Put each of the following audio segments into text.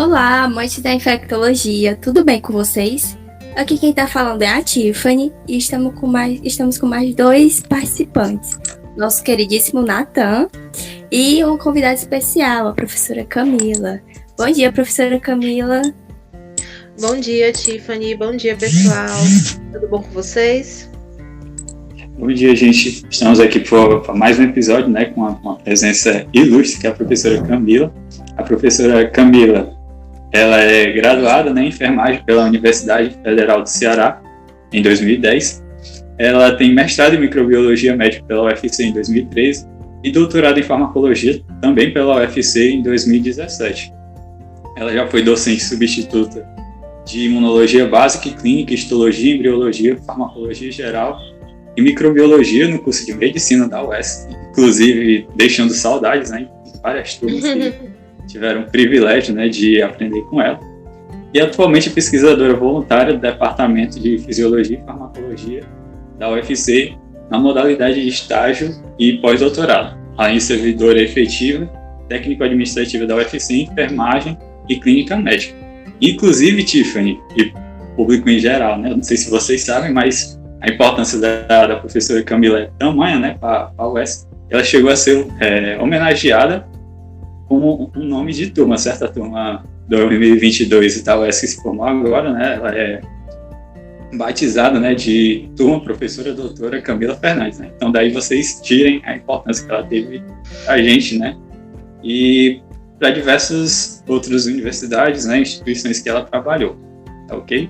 Olá, amantes da infectologia, tudo bem com vocês? Aqui quem está falando é a Tiffany e estamos com mais dois participantes. Nosso queridíssimo Nathan e um convidado especial, a professora Camila. Bom dia, professora Camila. Bom dia, Tiffany. Bom dia, pessoal. Tudo bom com vocês? Bom dia, gente. Estamos aqui para mais um episódio, né, com uma presença ilustre, que é a professora Camila. A professora Camila, ela é graduada, né, em enfermagem pela Universidade Federal do Ceará, em 2010. Ela tem mestrado em microbiologia médica pela UFC em 2013 e doutorado em farmacologia também pela UFC em 2017. Ela já foi docente substituta de imunologia básica e clínica, histologia, embriologia, farmacologia geral e microbiologia no curso de medicina da UES, inclusive deixando saudades, né, em várias turmas que tiveram o privilégio, né, de aprender com ela. E atualmente é pesquisadora voluntária do Departamento de Fisiologia e Farmacologia da UFC na modalidade de estágio e pós-doutorado, além de servidora efetiva, técnico-administrativa da UFC em enfermagem e clínica médica. Inclusive, Tiffany, e público em geral, né, não sei se vocês sabem, mas a importância da professora Camila é tamanha, né, para a UES. Ela chegou a ser homenageada com um nome de turma, certa turma 2022 da UES que se formou agora, né, ela é batizada, né, de turma professora doutora Camila Fernandes, né? Então daí vocês tirem a importância que ela teve a gente, né, e para diversas outras universidades, né, instituições que ela trabalhou, tá ok?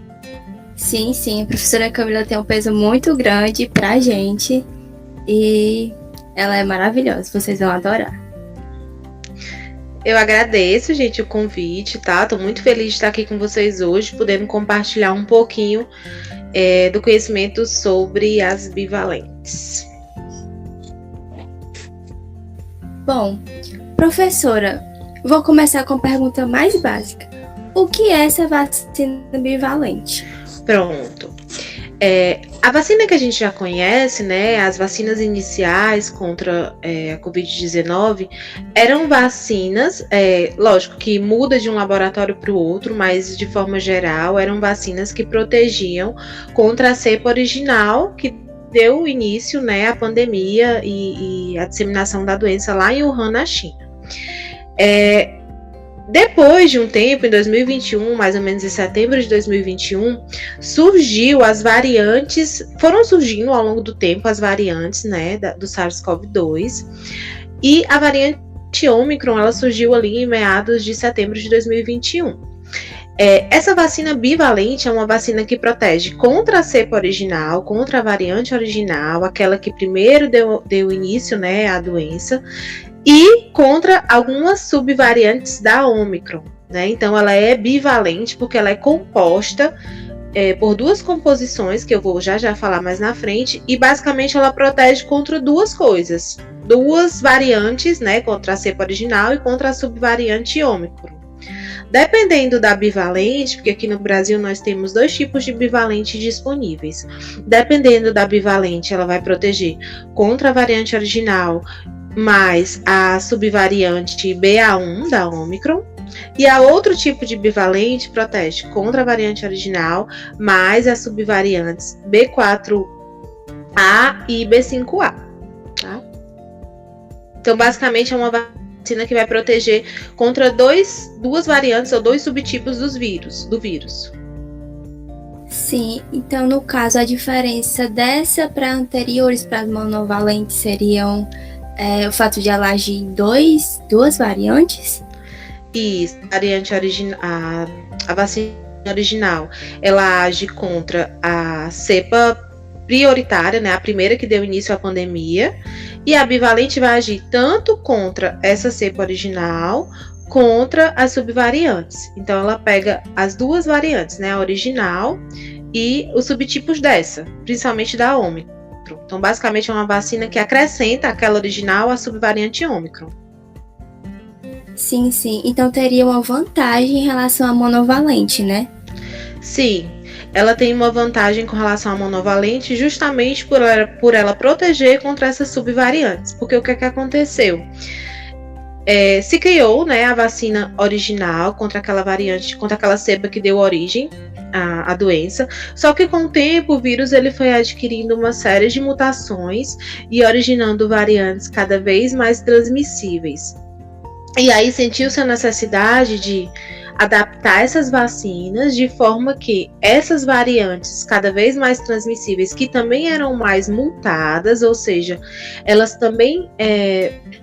Sim, a professora Camila tem um peso muito grande pra gente e ela é maravilhosa, vocês vão adorar. Eu agradeço, gente, o convite, tá? Tô muito feliz de estar aqui com vocês hoje, podendo compartilhar um pouquinho do conhecimento sobre as bivalentes. Bom, professora, vou começar com a pergunta mais básica. O que é essa vacina bivalente? Pronto. A vacina que a gente já conhece, né, as vacinas iniciais contra a Covid-19, eram vacinas, lógico que muda de um laboratório para o outro, mas de forma geral eram vacinas que protegiam contra a cepa original que deu início, né, à pandemia e a disseminação da doença lá em Wuhan, na China. Depois de um tempo, em 2021, mais ou menos em setembro de 2021, foram surgindo ao longo do tempo as variantes, né, do SARS-CoV-2, e a variante Ômicron, ela surgiu ali em meados de setembro de 2021. Essa vacina bivalente é uma vacina que protege contra a cepa original, contra a variante original, aquela que primeiro deu início, né, à doença, e contra algumas subvariantes da Ômicron, né? Então ela é bivalente porque ela é composta por duas composições, que eu vou já falar mais na frente, e basicamente ela protege contra duas coisas, duas variantes, né, contra a cepa original e contra a subvariante Ômicron. Dependendo da bivalente, porque aqui no Brasil nós temos dois tipos de bivalente disponíveis. Dependendo da bivalente, ela vai proteger contra a variante original mais a subvariante BA1 da Ômicron, e a outro tipo de bivalente protege contra a variante original mais as subvariantes B4A e B5A, tá? Então, basicamente, é uma vacina que vai proteger contra duas variantes ou dois subtipos do vírus. Sim, então no caso a diferença dessa para anteriores, para as monovalentes, seriam o fato de ela agir em duas variantes? Isso, a vacina original, ela age contra a cepa prioritária, né, a primeira que deu início à pandemia, e a bivalente vai agir tanto contra essa cepa original, contra as subvariantes. Então ela pega as duas variantes, né, a original e os subtipos dessa, principalmente da Ômicron. Então, basicamente, é uma vacina que acrescenta aquela original à subvariante Ômicron. Sim. Então, teria uma vantagem em relação à monovalente, né? Sim, ela tem uma vantagem com relação à monovalente justamente por ela proteger contra essas subvariantes. Porque o que aconteceu? se criou, né, a vacina original contra aquela variante, contra aquela cepa que deu origem à doença. Só que com o tempo o vírus ele foi adquirindo uma série de mutações e originando variantes cada vez mais transmissíveis. E aí sentiu-se a necessidade de adaptar essas vacinas de forma que essas variantes cada vez mais transmissíveis, que também eram mais mutadas, ou seja, elas também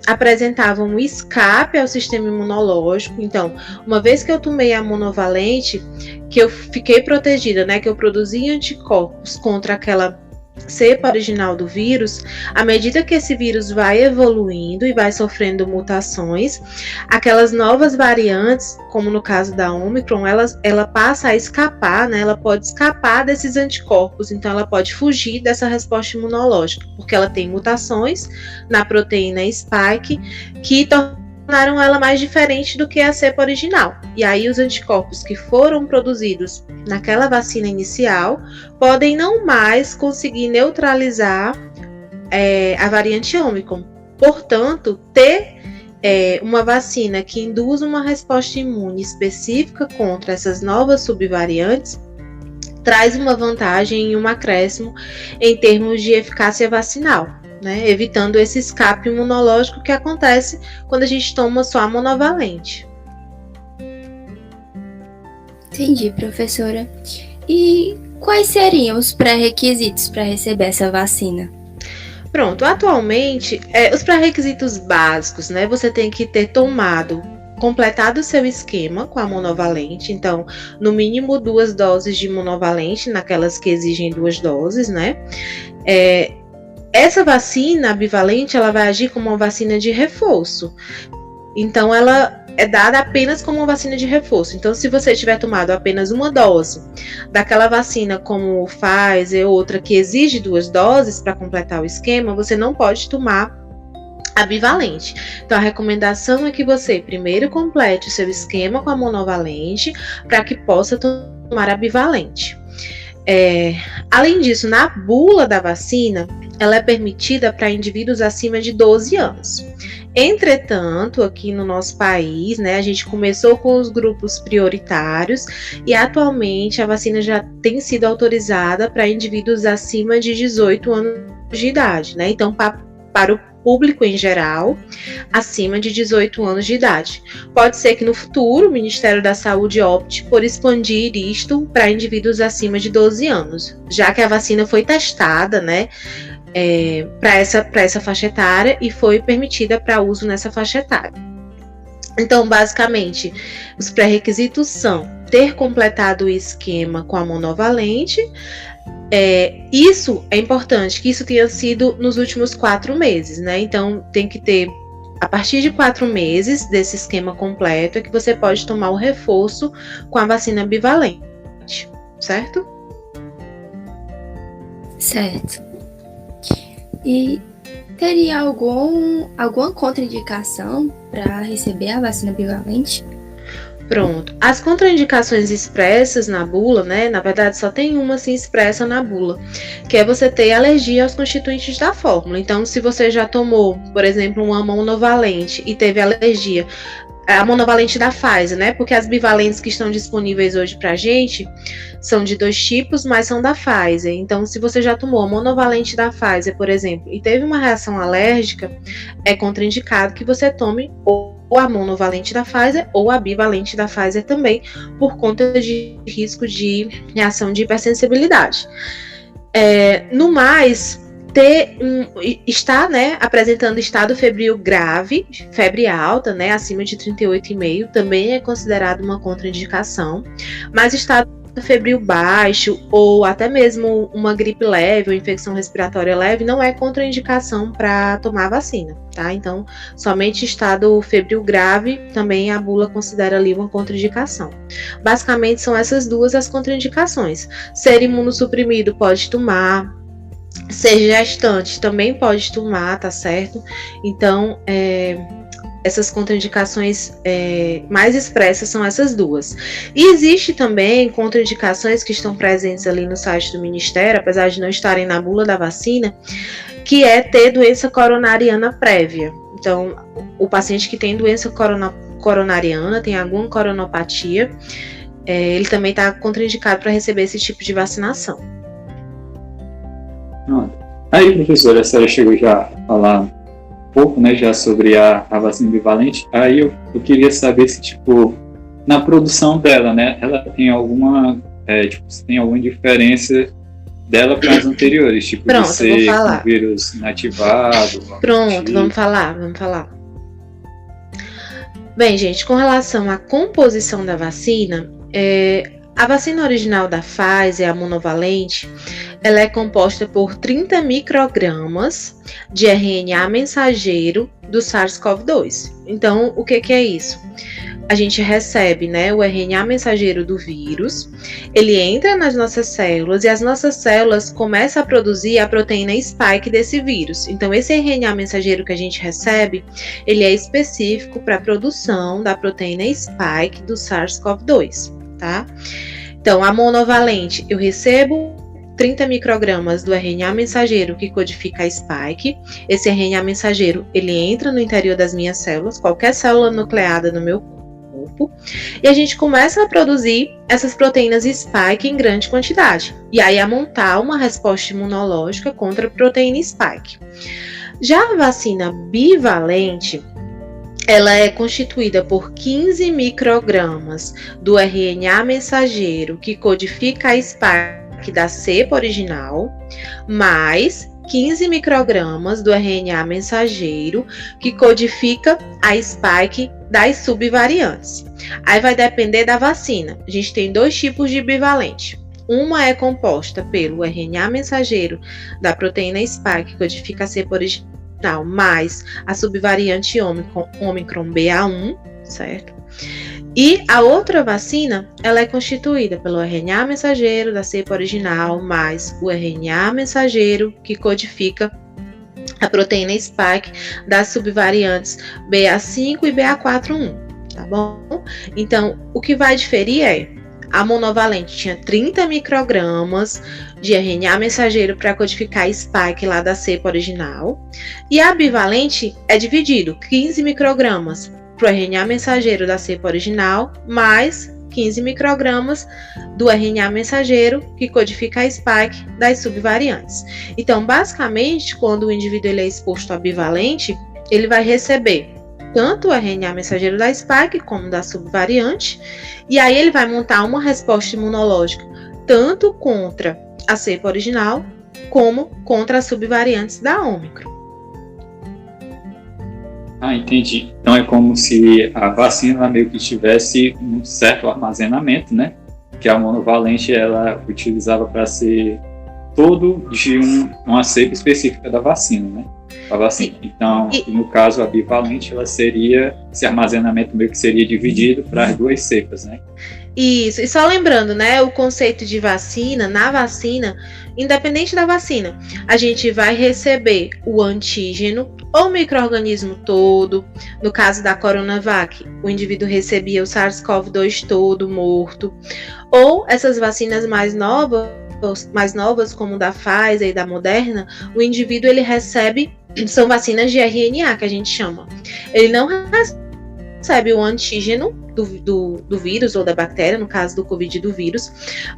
apresentavam um escape ao sistema imunológico. Então, uma vez que eu tomei a monovalente, que eu fiquei protegida, né, que eu produzi anticorpos contra aquela cepa original do vírus, à medida que esse vírus vai evoluindo e vai sofrendo mutações, aquelas novas variantes, como no caso da Omicron, ela passa a escapar, né? Ela pode escapar desses anticorpos, então ela pode fugir dessa resposta imunológica, porque ela tem mutações na proteína spike que tornaram ela mais diferente do que a cepa original. E aí os anticorpos que foram produzidos naquela vacina inicial podem não mais conseguir neutralizar a variante Omicron. Portanto, ter uma vacina que induz uma resposta imune específica contra essas novas subvariantes traz uma vantagem e um acréscimo em termos de eficácia vacinal, né, evitando esse escape imunológico que acontece quando a gente toma só a monovalente. Entendi, professora. E quais seriam os pré-requisitos para receber essa vacina? Pronto, atualmente, os pré-requisitos básicos, né, você tem que ter completado o seu esquema com a monovalente, então, no mínimo 2 doses de monovalente, naquelas que exigem 2 doses, né? Essa vacina bivalente, ela vai agir como uma vacina de reforço. Então, ela é dada apenas como uma vacina de reforço. Então, se você tiver tomado apenas uma dose daquela vacina como o Pfizer, outra que exige 2 doses para completar o esquema, você não pode tomar a bivalente. Então, a recomendação é que você primeiro complete o seu esquema com a monovalente para que possa tomar a bivalente. Além disso, na bula da vacina, ela é permitida para indivíduos acima de 12 anos. Entretanto, aqui no nosso país, né, a gente começou com os grupos prioritários e atualmente a vacina já tem sido autorizada para indivíduos acima de 18 anos de idade, né? Então, para o público em geral, acima de 18 anos de idade. Pode ser que no futuro o Ministério da Saúde opte por expandir isto para indivíduos acima de 12 anos, já que a vacina foi testada, né, para essa faixa etária e foi permitida para uso nessa faixa etária. Então, basicamente, os pré-requisitos são ter completado o esquema com a monovalente. Isso é importante, que isso tenha sido nos últimos 4 meses, né? Então, tem que ter, a partir de 4 meses desse esquema completo, é que você pode tomar o reforço com a vacina bivalente, certo? Certo. E teria alguma contraindicação para receber a vacina bivalente? Pronto. As contraindicações expressas na bula, né? Na verdade, só tem uma assim expressa na bula, que é você ter alergia aos constituintes da fórmula. Então, se você já tomou, por exemplo, uma monovalente e teve alergia, a monovalente da Pfizer, né? Porque as bivalentes que estão disponíveis hoje pra gente são de 2 tipos, mas são da Pfizer. Então, se você já tomou a monovalente da Pfizer, por exemplo, e teve uma reação alérgica, é contraindicado que você tome ou a monovalente da Pfizer ou a bivalente da Pfizer também, por conta de risco de reação de hipersensibilidade. No mais, está, né, apresentando estado febril grave, febre alta, né, acima de 38,5, também é considerado uma contraindicação, mas estado febril baixo ou até mesmo uma gripe leve ou infecção respiratória leve não é contraindicação para tomar a vacina, tá? Então, somente estado febril grave também a bula considera ali uma contraindicação. Basicamente, são essas duas as contraindicações. Ser imunossuprimido pode tomar, ser gestante também pode tomar, tá certo? Então, essas contraindicações mais expressas são essas duas. E existe também contraindicações que estão presentes ali no site do Ministério, apesar de não estarem na bula da vacina, que é ter doença coronariana prévia. Então, o paciente que tem doença coronariana, tem alguma coronopatia, ele também está contraindicado para receber esse tipo de vacinação. Aí, professora, a senhora chegou já a falar um pouco, né, já sobre a vacina bivalente. Aí eu queria saber se, tipo, na produção dela, né, ela tem alguma, se tem alguma diferença dela para as anteriores, tipo, Pronto, de ser um vírus inativado. Pronto, vamos falar. Bem, gente, com relação à composição da vacina, a vacina original da Pfizer, a monovalente, ela é composta por 30 microgramas de RNA mensageiro do SARS-CoV-2. Então, o que é isso? A gente recebe, né, o RNA mensageiro do vírus, ele entra nas nossas células e as nossas células começam a produzir a proteína spike desse vírus. Então, esse RNA mensageiro que a gente recebe, ele é específico para a produção da proteína spike do SARS-CoV-2, tá? Então, a monovalente, eu recebo 30 microgramas do RNA mensageiro que codifica a spike. Esse RNA mensageiro, ele entra no interior das minhas células, qualquer célula nucleada no meu corpo, e a gente começa a produzir essas proteínas spike em grande quantidade, e aí a montar uma resposta imunológica contra a proteína spike. Já a vacina bivalente, ela é constituída por 15 microgramas do RNA mensageiro que codifica a spike da cepa original, mais 15 microgramas do RNA mensageiro que codifica a spike das subvariantes. Aí vai depender da vacina. A gente tem dois tipos de bivalente. Uma é composta pelo RNA mensageiro da proteína spike que codifica a cepa original, mais a subvariante Ômicron BA1, certo? E a outra vacina, ela é constituída pelo RNA mensageiro da cepa original, mais o RNA mensageiro que codifica a proteína spike das subvariantes BA5 e BA4.1, tá bom? Então, o que vai diferir é, a monovalente tinha 30 microgramas de RNA mensageiro para codificar a spike lá da cepa original, e a bivalente é dividido, 15 microgramas para o RNA mensageiro da cepa original, mais 15 microgramas do RNA mensageiro que codifica a spike das subvariantes. Então, basicamente, quando o indivíduo ele é exposto a bivalente, ele vai receber tanto o RNA mensageiro da spike como da subvariante, e aí ele vai montar uma resposta imunológica tanto contra a cepa original como contra as subvariantes da Ômicron. Entendi. Então é como se a vacina meio que tivesse um certo armazenamento, né? Que a monovalente ela utilizava para ser todo de uma cepa específica da vacina, né? A vacina. Então, no caso, a bivalente, ela seria, esse armazenamento meio que seria dividido para as duas cepas, né? Isso, e só lembrando, né, o conceito de vacina, na vacina, independente da vacina, a gente vai receber o antígeno ou micro-organismo todo. No caso da Coronavac, o indivíduo recebia o SARS-CoV-2 todo morto, ou essas vacinas mais novas, como da Pfizer e da Moderna, o indivíduo ele recebe, são vacinas de RNA que a gente chama. Ele não recebe o antígeno do vírus ou da bactéria, no caso do Covid do vírus,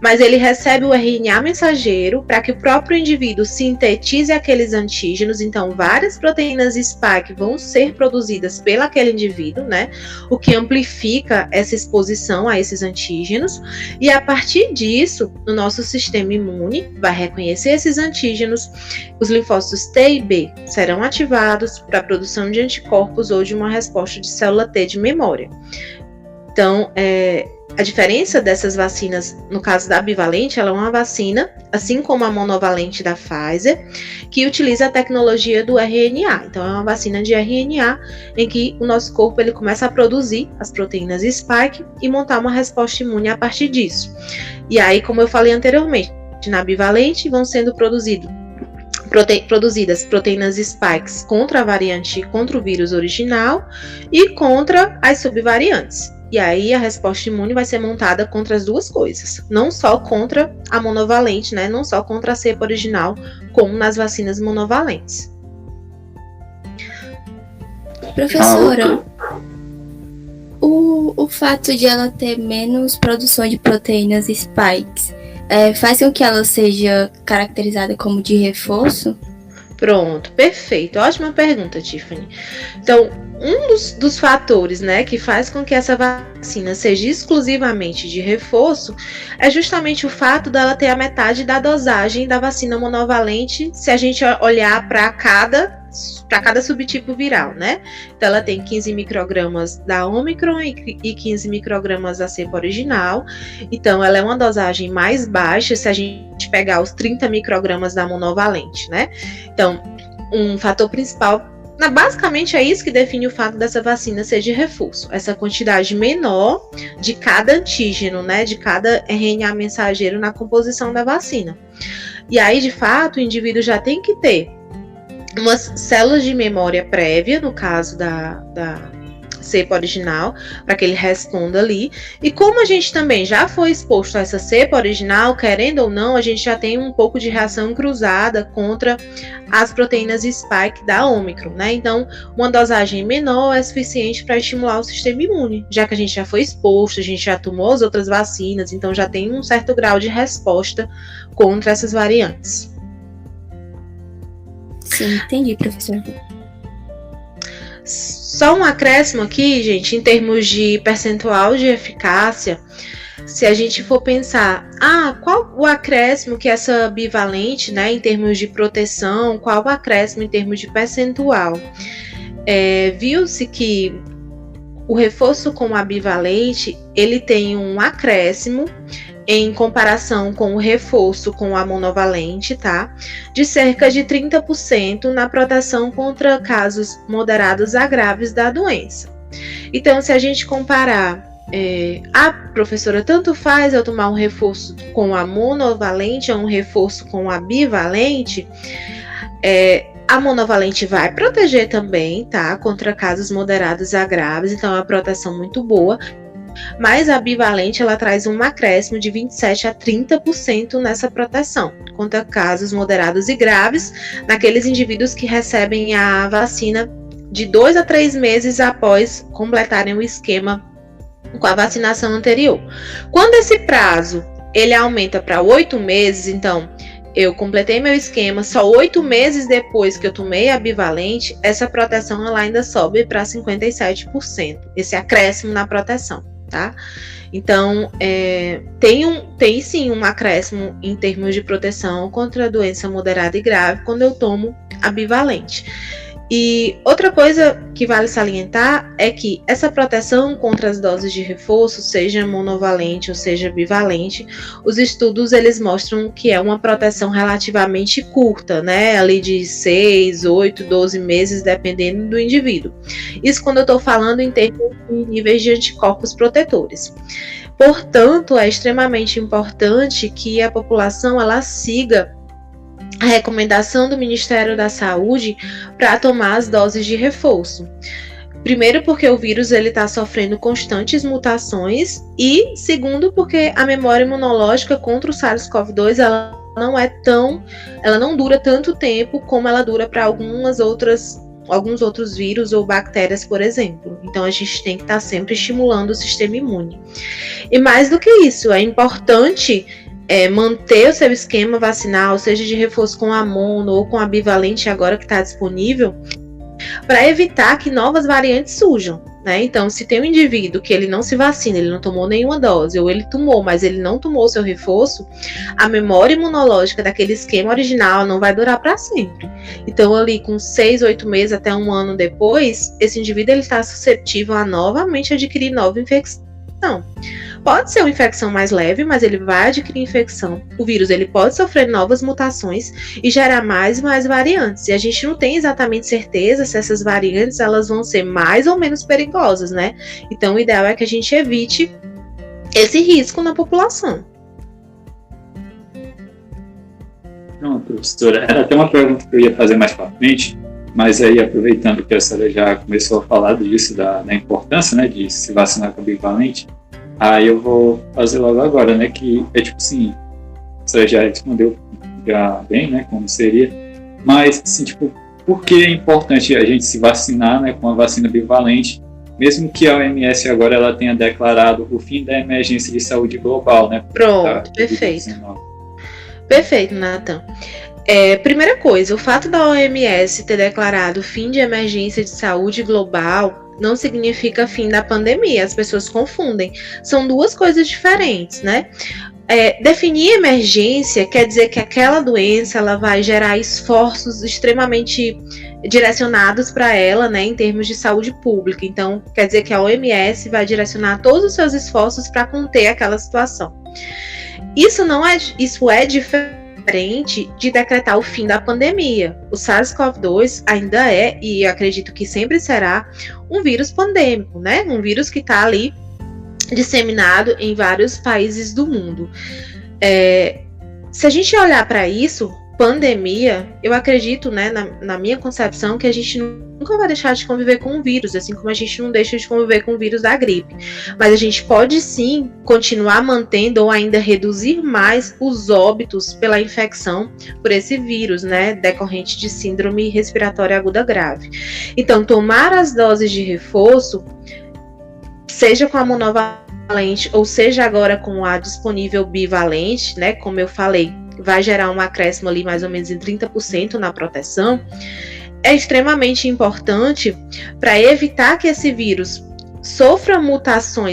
mas ele recebe o RNA mensageiro para que o próprio indivíduo sintetize aqueles antígenos. Então, várias proteínas spike vão ser produzidas pelo aquele indivíduo, né? O que amplifica essa exposição a esses antígenos. E a partir disso, o nosso sistema imune vai reconhecer esses antígenos. Os linfócitos T e B serão ativados para a produção de anticorpos ou de uma resposta de célula T de memória. Então, a diferença dessas vacinas, no caso da bivalente, ela é uma vacina, assim como a monovalente da Pfizer, que utiliza a tecnologia do RNA. Então, é uma vacina de RNA em que o nosso corpo ele começa a produzir as proteínas spike e montar uma resposta imune a partir disso. E aí, como eu falei anteriormente, na bivalente vão sendo produzidas proteínas spikes contra a variante, contra o vírus original e contra as subvariantes. E aí a resposta imune vai ser montada contra as duas coisas, não só contra a monovalente, né? Não só contra a cepa original, como nas vacinas monovalentes. Professora, o fato de ela ter menos produção de proteínas spikes faz com que ela seja caracterizada como de reforço? Pronto, perfeito. Ótima pergunta, Tiffany. Então, um dos fatores, né, que faz com que essa vacina seja exclusivamente de reforço é justamente o fato dela ter a metade da dosagem da vacina monovalente, se a gente olhar para cada subtipo viral, né? Então, ela tem 15 microgramas da Omicron e 15 microgramas da cepa original. Então, ela é uma dosagem mais baixa se a gente pegar os 30 microgramas da monovalente, né? Então, um fator principal, basicamente é isso que define o fato dessa vacina ser de reforço. Essa quantidade menor de cada antígeno, né? De cada RNA mensageiro na composição da vacina. E aí, de fato, o indivíduo já tem que ter umas células de memória prévia, no caso da cepa original, para que ele responda ali. E como a gente também já foi exposto a essa cepa original, querendo ou não, a gente já tem um pouco de reação cruzada contra as proteínas spike da Omicron, né? Então, uma dosagem menor é suficiente para estimular o sistema imune, já que a gente já foi exposto, a gente já tomou as outras vacinas, então já tem um certo grau de resposta contra essas variantes. Sim, entendi, professor. Só um acréscimo aqui, gente, em termos de percentual de eficácia, se a gente for pensar, qual o acréscimo que essa bivalente, né, em termos de proteção, qual o acréscimo em termos de percentual? Viu-se que o reforço com a bivalente, ele tem um acréscimo em comparação com o reforço com a monovalente, tá? De cerca de 30% na proteção contra casos moderados a graves da doença. Então, se a gente comparar, professora, tanto faz eu tomar um reforço com a monovalente ou um reforço com a bivalente, a monovalente vai proteger também, tá? Contra casos moderados a graves, então é uma proteção muito boa. Mas a bivalente, ela traz um acréscimo de 27% a 30% nessa proteção, contra casos moderados e graves, naqueles indivíduos que recebem a vacina de 2 a 3 meses após completarem o esquema com a vacinação anterior. Quando esse prazo ele aumenta para 8 meses, então eu completei meu esquema, só 8 meses depois que eu tomei a bivalente, essa proteção ela ainda sobe para 57%, esse acréscimo na proteção. Tá? Então, tem sim um acréscimo em termos de proteção contra a doença moderada e grave quando eu tomo a bivalente. E outra coisa que vale salientar é que essa proteção contra as doses de reforço, seja monovalente ou seja bivalente, os estudos eles mostram que é uma proteção relativamente curta, né? Ali de 6, 8, 12 meses, dependendo do indivíduo. Isso quando eu estou falando em termos de níveis de anticorpos protetores. Portanto, é extremamente importante que a população ela siga a recomendação do Ministério da Saúde para tomar as doses de reforço. Primeiro, porque o vírus está sofrendo constantes mutações e, segundo, porque a memória imunológica contra o SARS-CoV-2 ela não dura tanto tempo como ela dura para alguns outros vírus ou bactérias, por exemplo. Então, a gente tem que estar sempre estimulando o sistema imune. E mais do que isso, é importante manter o seu esquema vacinal, seja de reforço com a mono ou com a bivalente agora que está disponível, para evitar que novas variantes surjam, né? Então, se tem um indivíduo que ele não se vacina, ele não tomou nenhuma dose, ou ele tomou, mas ele não tomou o seu reforço, a memória imunológica daquele esquema original não vai durar para sempre. Então, ali com 6, 8 meses até 1 ano depois, esse indivíduo ele está suscetível a novamente adquirir nova infecção. Pode ser uma infecção mais leve, mas ele vai adquirir infecção. O vírus ele pode sofrer novas mutações e gerar mais e mais variantes. E a gente não tem exatamente certeza se essas variantes elas vão ser mais ou menos perigosas, né? Então, o ideal é que a gente evite esse risco na população. Pronto, professora. Era até uma pergunta que eu ia fazer mais para frente, Mas aí, aproveitando que a senhora já começou a falar disso, da importância, né, de se vacinar com a bivalente, aí eu vou fazer logo agora, né, que é tipo assim, a senhora já respondeu já bem, né, como seria, mas, assim, tipo, por que é importante a gente se vacinar, né, com a vacina bivalente, mesmo que a OMS agora ela tenha declarado o fim da emergência de saúde global, né? Pronto, perfeito. Perfeito, Nathan. Primeira coisa, o fato da OMS ter declarado o fim de emergência de saúde global não significa fim da pandemia. As pessoas confundem. São duas coisas diferentes, né? Definir emergência quer dizer que aquela doença ela vai gerar esforços extremamente direcionados para ela, né, em termos de saúde pública. Então, quer dizer que a OMS vai direcionar todos os seus esforços para conter aquela situação. Isso é diferente de decretar o fim da pandemia. O SARS-CoV-2 ainda é, e eu acredito que sempre será, um vírus pandêmico, né? Um vírus que está ali disseminado em vários países do mundo. Se a gente olhar para isso, pandemia, eu acredito, né, na minha concepção, que a gente nunca vai deixar de conviver com o vírus, assim como a gente não deixa de conviver com o vírus da gripe. Mas a gente pode sim continuar mantendo ou ainda reduzir mais os óbitos pela infecção por esse vírus, né, decorrente de síndrome respiratória aguda grave. Então, tomar as doses de reforço, seja com a monovalente ou seja agora com a disponível bivalente, né, como eu falei, vai gerar um acréscimo ali mais ou menos em 30% na proteção, é extremamente importante para evitar que esse vírus sofra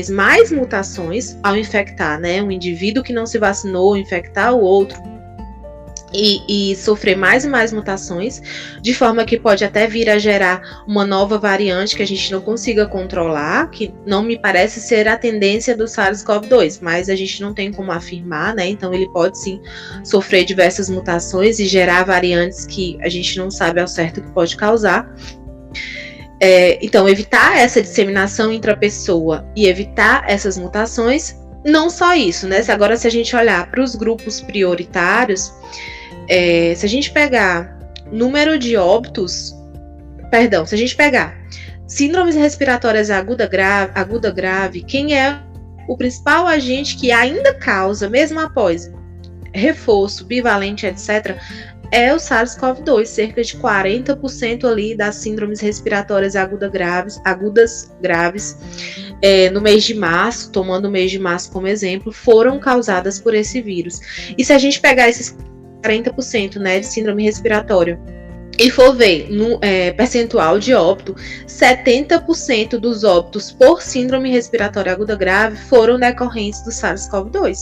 mais mutações ao infectar, né? Um indivíduo que não se vacinou, infectar o outro e sofrer mais e mais mutações, de forma que pode até vir a gerar uma nova variante que a gente não consiga controlar, que não me parece ser a tendência do SARS-CoV-2, mas a gente não tem como afirmar, né? Então ele pode sim sofrer diversas mutações e gerar variantes que a gente não sabe ao certo o que pode causar. Então, evitar essa disseminação intrapessoa e evitar essas mutações, não só isso, né? Agora, se a gente olhar para os grupos prioritários, se a gente pegar número de óbitos, se a gente pegar síndromes respiratórias aguda grave, quem é o principal agente que ainda causa, mesmo após reforço, bivalente, etc., é o SARS-CoV-2, cerca de 40% ali das síndromes respiratórias agudas graves, no mês de março, tomando o mês de março como exemplo, foram causadas por esse vírus. E se a gente pegar esses 40%, né, de síndrome respiratória e for ver no percentual de óbito, 70% dos óbitos por síndrome respiratória aguda grave foram decorrentes do SARS-CoV-2.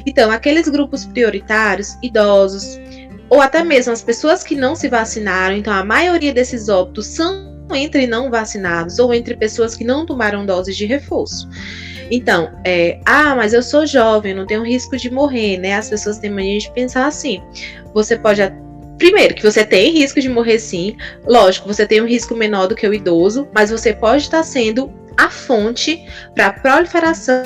Então, aqueles grupos prioritários, idosos, ou até mesmo as pessoas que não se vacinaram, então a maioria desses óbitos são entre não vacinados ou entre pessoas que não tomaram doses de reforço. Então, mas eu sou jovem, eu não tenho risco de morrer, né? As pessoas têm mania de pensar assim. Você pode... Primeiro, que você tem risco de morrer sim. Lógico, você tem um risco menor do que o idoso, mas você pode estar sendo a fonte para a proliferação,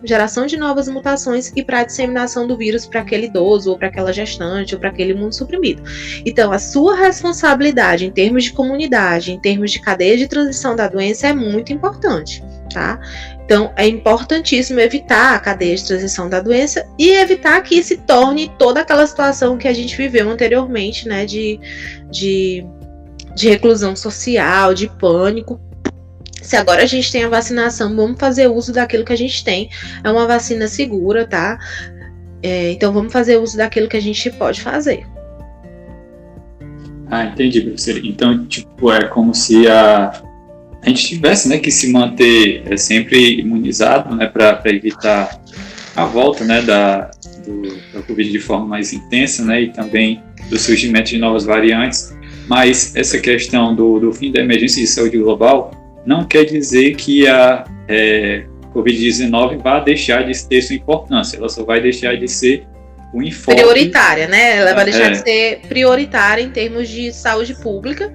geração de novas mutações e para a disseminação do vírus para aquele idoso, ou para aquela gestante, ou para aquele imunossuprimido. Então, a sua responsabilidade em termos de comunidade, em termos de cadeia de transmissão da doença é muito importante, tá? Então, é importantíssimo evitar a cadeia de transmissão da doença e evitar que se torne toda aquela situação que a gente viveu anteriormente, né, de reclusão social, de pânico. Se agora a gente tem a vacinação, vamos fazer uso daquilo que a gente tem. É uma vacina segura, tá? Então, vamos fazer uso daquilo que a gente pode fazer. Entendi, professor. Então, tipo, é como se a gente tivesse, né, que se manter sempre imunizado, né, para evitar a volta, né, da Covid de forma mais intensa, né, e também do surgimento de novas variantes. Mas essa questão do fim da emergência de saúde global não quer dizer que a Covid-19 vai deixar de ter sua importância, ela só vai deixar de ser o enfoque. Prioritária, né? Ela vai deixar de ser prioritária em termos de saúde pública,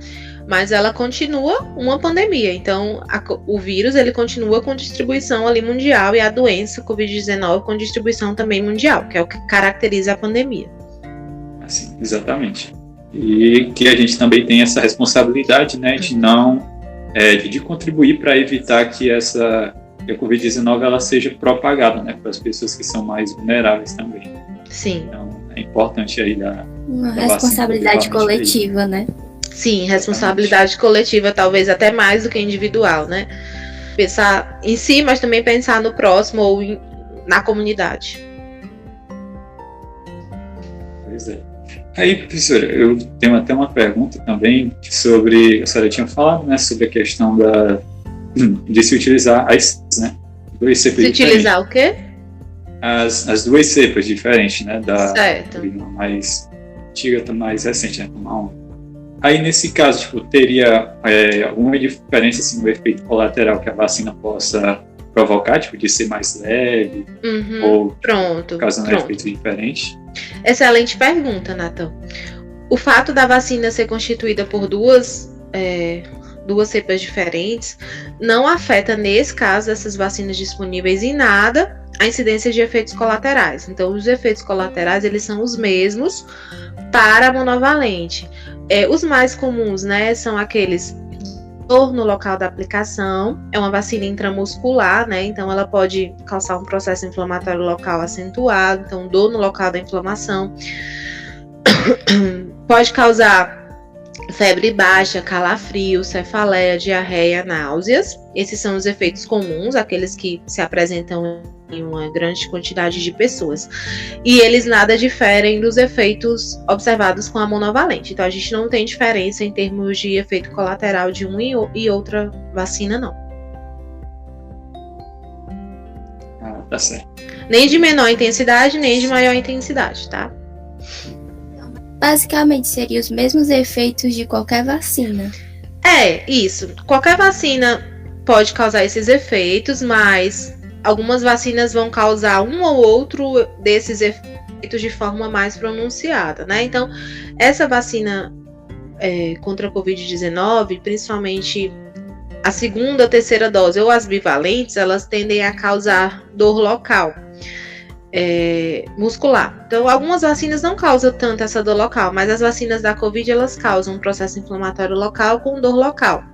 mas ela continua uma pandemia. Então, o vírus ele continua com distribuição ali mundial e a doença Covid-19 com distribuição também mundial, que é o que caracteriza a pandemia. Assim, exatamente. e que a gente também tem essa responsabilidade, né, de não de contribuir para evitar que a Covid-19 ela seja propagada, né, para as pessoas que são mais vulneráveis também. Sim. Então é importante aí uma responsabilidade coletiva, aí, né? Sim, responsabilidade coletiva, talvez até mais do que individual, né? Pensar em si, mas também pensar no próximo ou na comunidade. Pois é. Aí, professora, eu tenho até uma pergunta também sobre, a senhora tinha falado, né, sobre a questão de se utilizar né, duas cepas se utilizar o quê? As duas cepas diferentes, né, da certo. mais antiga e mais recente, né, como a onda. Aí, nesse caso, tipo, teria alguma diferença assim, no efeito colateral que a vacina possa provocar, tipo, de ser mais leve, ou causando efeitos diferentes? Excelente pergunta, Nathan. O fato da vacina ser constituída por duas cepas diferentes não afeta, nesse caso, essas vacinas disponíveis em nada a incidência de efeitos colaterais. Então, os efeitos colaterais, eles são os mesmos para a monovalente. Os mais comuns, né, são aqueles dor no local da aplicação, é uma vacina intramuscular, né, então ela pode causar um processo inflamatório local acentuado, então dor no local da inflamação, pode causar febre baixa, calafrio, cefaleia, diarreia, náuseas. Esses são os efeitos comuns, aqueles que se apresentam em uma grande quantidade de pessoas. E eles nada diferem dos efeitos observados com a monovalente. Então, a gente não tem diferença em termos de efeito colateral de uma e outra vacina, não. Tá certo. Nem de menor intensidade, nem de maior intensidade, tá? Basicamente, seriam os mesmos efeitos de qualquer vacina. Isso. Qualquer vacina pode causar esses efeitos, mas algumas vacinas vão causar um ou outro desses efeitos de forma mais pronunciada, né? Então, essa vacina contra a Covid-19, principalmente a segunda, terceira dose ou as bivalentes, elas tendem a causar dor local. Muscular. Então, algumas vacinas não causam tanto essa dor local, mas as vacinas da Covid, elas causam um processo inflamatório local com dor local.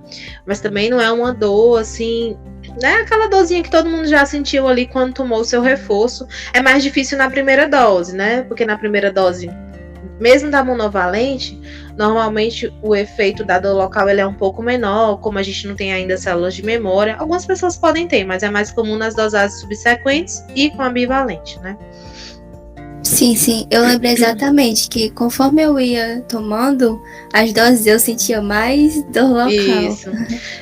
Mas também não é uma dor, assim, né? Aquela dorzinha que todo mundo já sentiu ali quando tomou o seu reforço. É mais difícil na primeira dose, né? Porque na primeira dose, mesmo da monovalente, normalmente o efeito da dor local ele é um pouco menor, como a gente não tem ainda células de memória. Algumas pessoas podem ter, mas é mais comum nas dosagens subsequentes e com a bivalente, né? Sim, eu lembro exatamente que conforme eu ia tomando as doses, eu sentia mais dor local. Isso.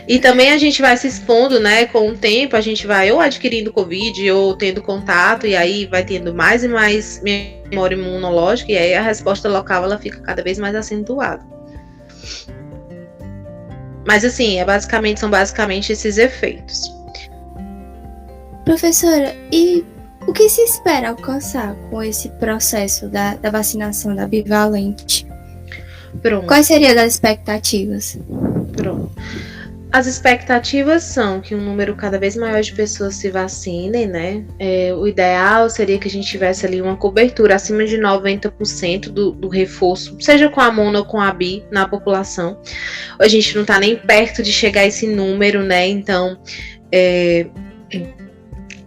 E também a gente vai se expondo, né? Com o tempo, a gente vai ou adquirindo Covid ou tendo contato, e aí vai tendo mais e mais memória imunológica, e aí a resposta local ela fica cada vez mais acentuada. Mas assim, são basicamente esses efeitos. Professora, e o que se espera alcançar com esse processo da vacinação da bivalente? Pronto. Quais seriam as expectativas? Pronto. As expectativas são que um número cada vez maior de pessoas se vacinem, né? O ideal seria que a gente tivesse ali uma cobertura acima de 90% do reforço, seja com a mono ou com a bi, na população. A gente não está nem perto de chegar a esse número, né? Então,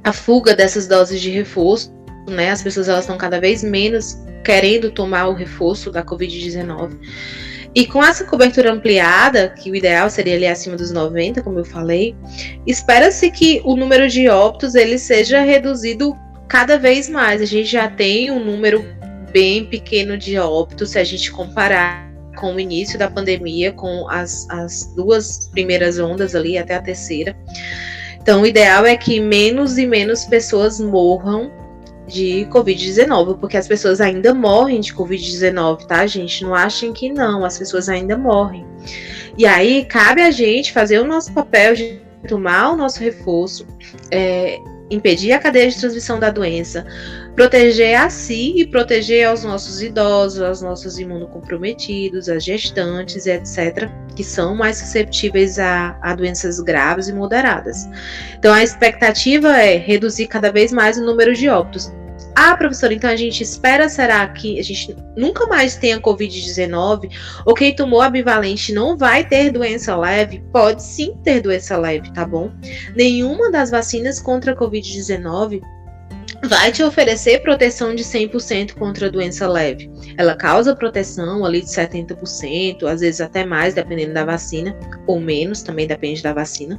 a fuga dessas doses de reforço, né? As pessoas elas estão cada vez menos querendo tomar o reforço da Covid-19. E com essa cobertura ampliada, que o ideal seria ali acima dos 90, como eu falei, espera-se que o número de óbitos ele seja reduzido cada vez mais. A gente já tem um número bem pequeno de óbitos, se a gente comparar com o início da pandemia, com as duas primeiras ondas ali, até a terceira. Então, o ideal é que menos e menos pessoas morram de Covid-19, porque as pessoas ainda morrem de Covid-19, tá, gente? Não achem que não, as pessoas ainda morrem. E aí, cabe a gente fazer o nosso papel de tomar o nosso reforço, impedir a cadeia de transmissão da doença, proteger a si e proteger aos nossos idosos, aos nossos imunocomprometidos, as gestantes, etc., que são mais susceptíveis a doenças graves e moderadas. Então, a expectativa é reduzir cada vez mais o número de óbitos. Ah, professora, então a gente espera, será que a gente nunca mais tenha Covid-19? Ou quem tomou a bivalente não vai ter doença leve? Pode sim ter doença leve, tá bom? Nenhuma das vacinas contra a Covid-19 vai te oferecer proteção de 100% contra a doença leve. Ela causa proteção ali de 70%, às vezes até mais, dependendo da vacina, ou menos, também depende da vacina,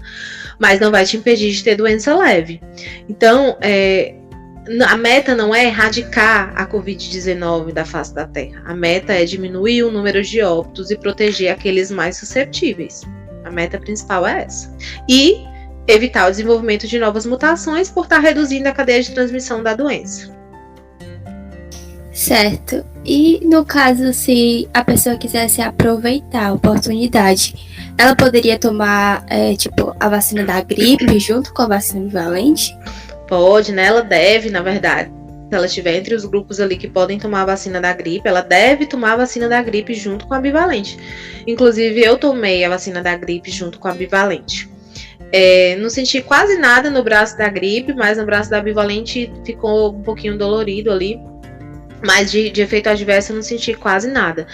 mas não vai te impedir de ter doença leve. Então, a meta não é erradicar a Covid-19 da face da Terra. A meta é diminuir o número de óbitos e proteger aqueles mais susceptíveis. A meta principal é essa. E evitar o desenvolvimento de novas mutações por estar reduzindo a cadeia de transmissão da doença. Certo. E no caso, se a pessoa quisesse aproveitar a oportunidade, ela poderia tomar, a vacina da gripe junto com a vacina bivalente? Pode, né? Ela deve, na verdade. Se ela estiver entre os grupos ali que podem tomar a vacina da gripe, ela deve tomar a vacina da gripe junto com a bivalente. Inclusive, eu tomei a vacina da gripe junto com a bivalente. Não senti quase nada no braço da gripe, mas no braço da bivalente ficou um pouquinho dolorido ali. Mas de efeito adverso eu não senti quase nada.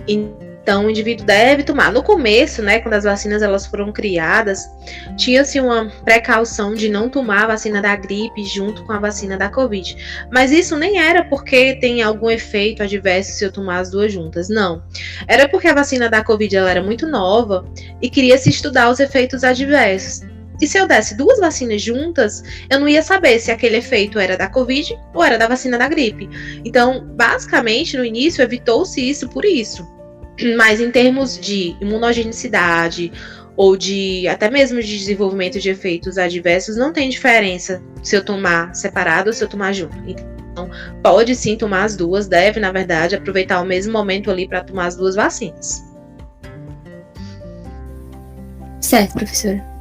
Então o indivíduo deve tomar. No começo, né, quando as vacinas elas foram criadas, tinha-se uma precaução de não tomar a vacina da gripe junto com a vacina da Covid. Mas isso nem era porque tem algum efeito adverso se eu tomar as duas juntas, não. Era porque a vacina da Covid ela era muito nova e queria se estudar os efeitos adversos. E se eu desse duas vacinas juntas, eu não ia saber se aquele efeito era da Covid ou era da vacina da gripe. Então, basicamente, no início, evitou-se isso por isso. Mas em termos de imunogenicidade ou de até mesmo de desenvolvimento de efeitos adversos, não tem diferença se eu tomar separado ou se eu tomar junto. Então, pode sim tomar as duas, deve, na verdade, aproveitar o mesmo momento ali para tomar as duas vacinas. Certo, professora.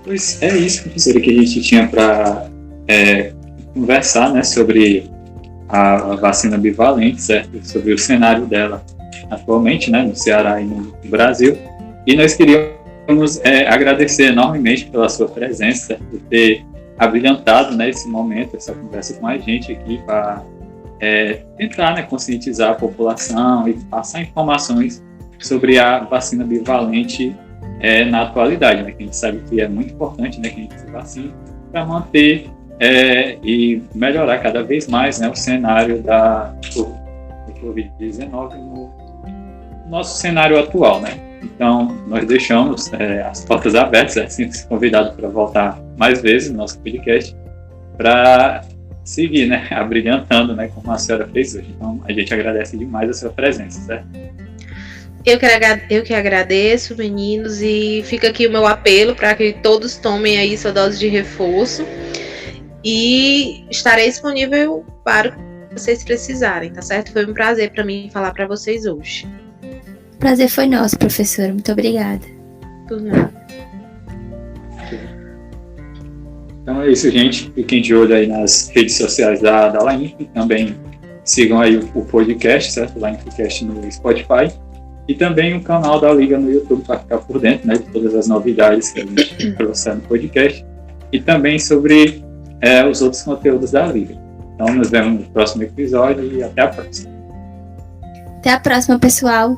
Pois é isso, professora, que a gente tinha para conversar, né, sobre a vacina bivalente, certo? Sobre o cenário dela atualmente, né, no Ceará e no Brasil. E nós queríamos agradecer enormemente pela sua presença, certo? Por ter abrilhantado, né, esse momento, essa conversa com a gente aqui para tentar, né, conscientizar a população e passar informações sobre a vacina bivalente na atualidade, né, que a gente sabe que é muito importante, né, que a gente se vacine para manter e melhorar cada vez mais, né, o cenário da Covid-19 no nosso cenário atual, né. Então, nós deixamos as portas abertas, assim, convidado para voltar mais vezes no nosso podcast para seguir, né, abrilhantando, né, como a senhora fez hoje. Então, a gente agradece demais a sua presença, certo? Eu que agradeço, meninos, e fica aqui o meu apelo para que todos tomem aí sua dose de reforço e estarei disponível para o que vocês precisarem, tá certo? Foi um prazer para mim falar para vocês hoje. O prazer foi nosso, professora. Muito obrigada. Por nada. Então é isso, gente. Fiquem de olho aí nas redes sociais da Lainf. Também sigam aí o podcast, certo? Lainfcast no Spotify. E também o canal da Liga no YouTube para ficar por dentro, né, de todas as novidades que a gente trouxe no podcast. E também sobre os outros conteúdos da Liga. Então nos vemos no próximo episódio e até a próxima. Até a próxima, pessoal.